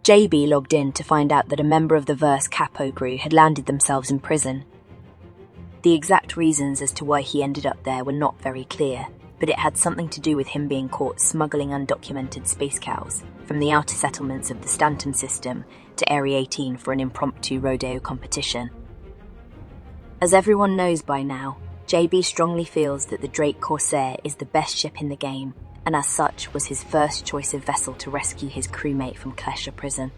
JB logged in to find out that a member of the Verse Capo Crew had landed themselves in prison. The exact reasons as to why he ended up there were not very clear, but it had something to do with him being caught smuggling undocumented space cows from the outer settlements of the Stanton system to Area 18 for an impromptu rodeo competition. As everyone knows by now, JB strongly feels that the Drake Corsair is the best ship in the game, and as such was his first choice of vessel to rescue his crewmate from Kwoye prison.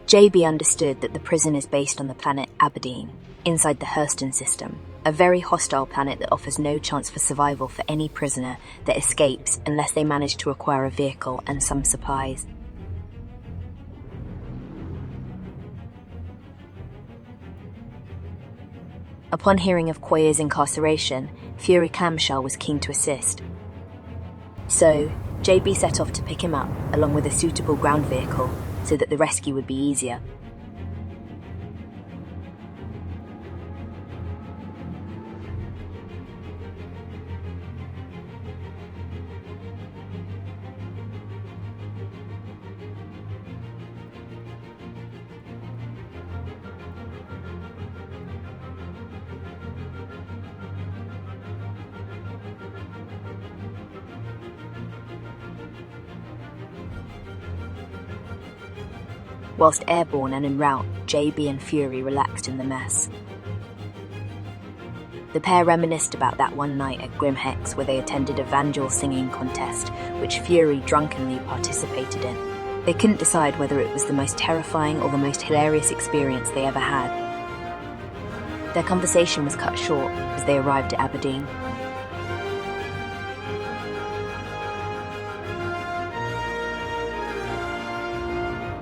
JB understood that the prison is based on the planet Aberdeen, inside the Hurston system, a very hostile planet that offers no chance for survival for any prisoner that escapes unless they manage to acquire a vehicle and some supplies. Upon hearing of Kwoye's incarceration, Fury Clamshell was keen to assist. So, JB set off to pick him up, along with a suitable ground vehicle, so that the rescue would be easier. Whilst airborne and en route, JB and Fury relaxed in the mess. The pair reminisced about that one night at Grimhex where they attended a Vangel singing contest, which Fury drunkenly participated in. They couldn't decide whether it was the most terrifying or the most hilarious experience they ever had. Their conversation was cut short as they arrived at Aberdeen.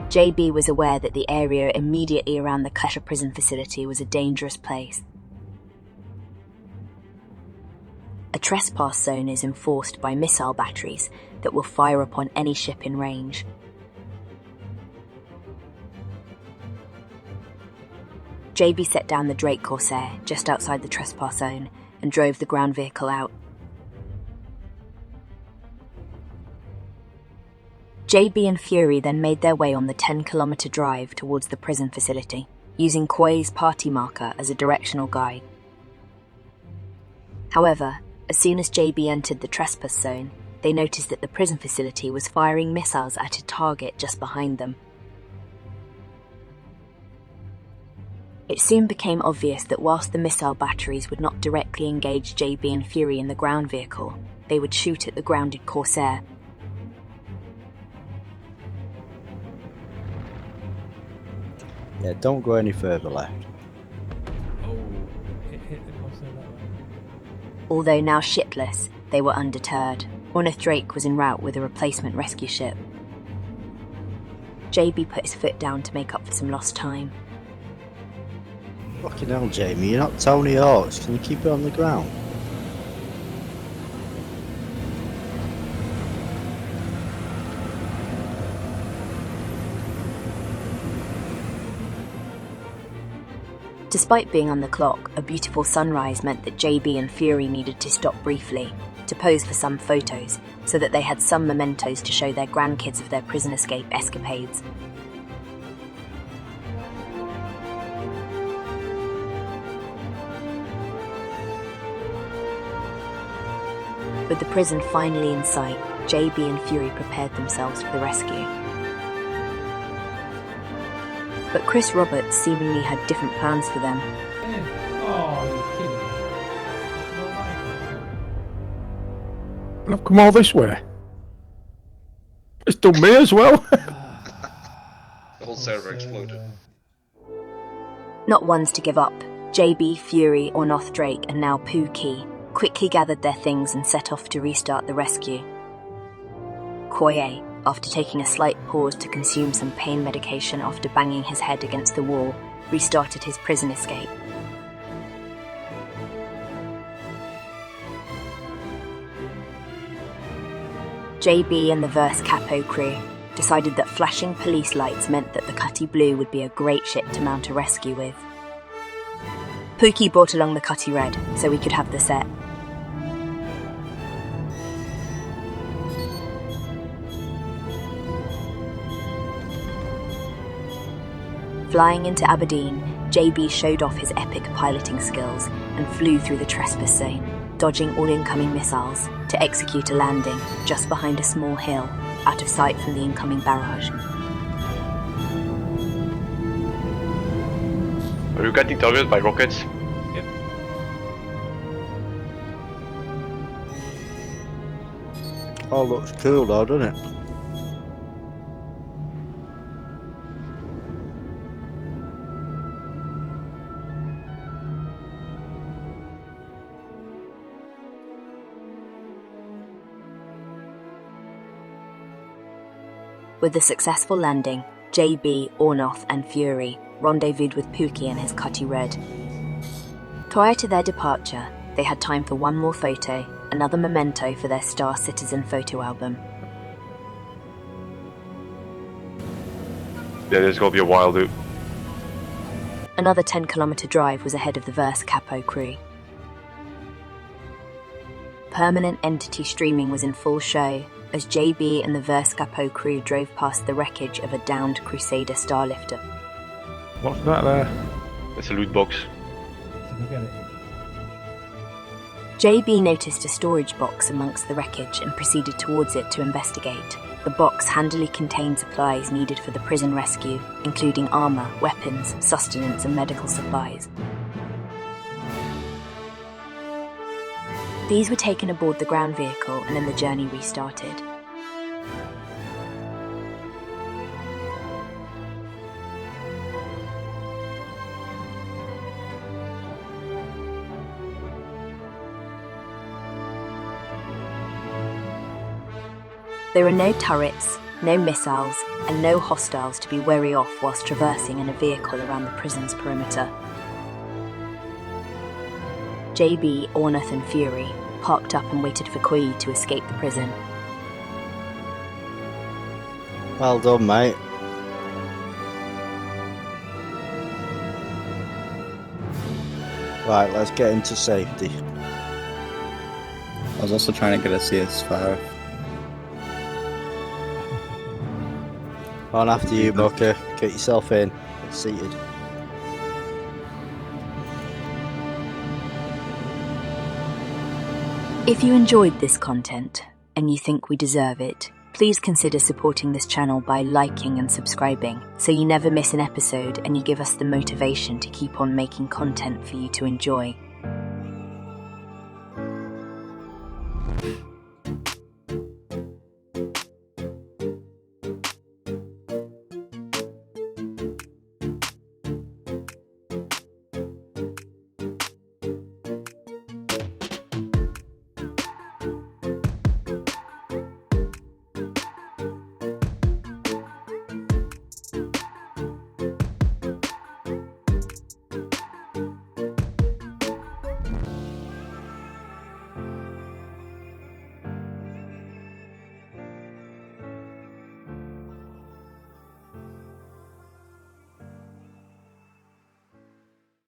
JB was aware that the area immediately around the Kwoye prison facility was a dangerous place. A trespass zone is enforced by missile batteries that will fire upon any ship in range. JB set down the Drake Corsair just outside the trespass zone and drove the ground vehicle out. JB and Fury then made their way on the 10-kilometre drive towards the prison facility, using Kwoye's party marker as a directional guide. However, as soon as JB entered the trespass zone, they noticed that the prison facility was firing missiles at a target just behind them. It soon became obvious that whilst the missile batteries would not directly engage JB and Fury in the ground vehicle, they would shoot at the grounded Corsair. Yeah, don't go any further left. Oh, it hit the Corsair that way. Although now shipless, they were undeterred. Ornith Drake was en route with a replacement rescue ship. JB put his foot down to make up for some lost time. Fucking hell, Jamie, you're not Tony Hawk's. Can you keep it on the ground? Despite being on the clock, a beautiful sunrise meant that JB and Fury needed to stop briefly, to pose for some photos, so that they had some mementos to show their grandkids of their prison escape escapades. With the prison finally in sight, JB and Fury prepared themselves for the rescue. But Chris Roberts seemingly had different plans for them. Oh, you're kidding. I've come all this way. It's done me as well. The whole server exploded. Not ones to give up, JB, Fury, Ornith Drake and now Key quickly gathered their things and set off to restart the rescue. Kwoye, after taking a slight pause to consume some pain medication after banging his head against the wall, restarted his prison escape. JB and the Verse Capo Crew decided that flashing police lights meant that the Cutty Blue would be a great ship to mount a rescue with. Pookie brought along the Cutty Ride so we could have the set. Flying into Aberdeen, JB showed off his epic piloting skills and flew through the trespass zone, dodging all incoming missiles to execute a landing just behind a small hill, out of sight from the incoming barrage. Are you getting targeted by rockets? Yep. Oh, looks cool though, doesn't it? With the successful landing, JB, Ornoth and Fury rendezvoused with Pookie and his Cutty Ride. Prior to their departure, they had time for one more photo, another memento for their Star Citizen photo album. Yeah, this is gonna be a while, dude. Another 10-kilometer drive was ahead of the Verse Capo Crew. Permanent entity streaming was in full show as JB and the Verse Capo Crew drove past the wreckage of a downed Crusader Starlifter. What's that there? It's a loot box. So go get it. JB noticed a storage box amongst the wreckage and proceeded towards it to investigate. The box handily contained supplies needed for the prison rescue, including armor, weapons, sustenance and medical supplies. These were taken aboard the ground vehicle and then the journey restarted. There are no turrets, no missiles, and no hostiles to be wary of whilst traversing in a vehicle around the prison's perimeter. JB, Ornoth and Fury parked up and waited for Kwoye to escape the prison. Well done, mate. Right, let's get into safety. I was also trying to get a CS5. On after you, Mucker. Get yourself in. Get seated. If you enjoyed this content and you think we deserve it, please consider supporting this channel by liking and subscribing so you never miss an episode and you give us the motivation to keep on making content for you to enjoy.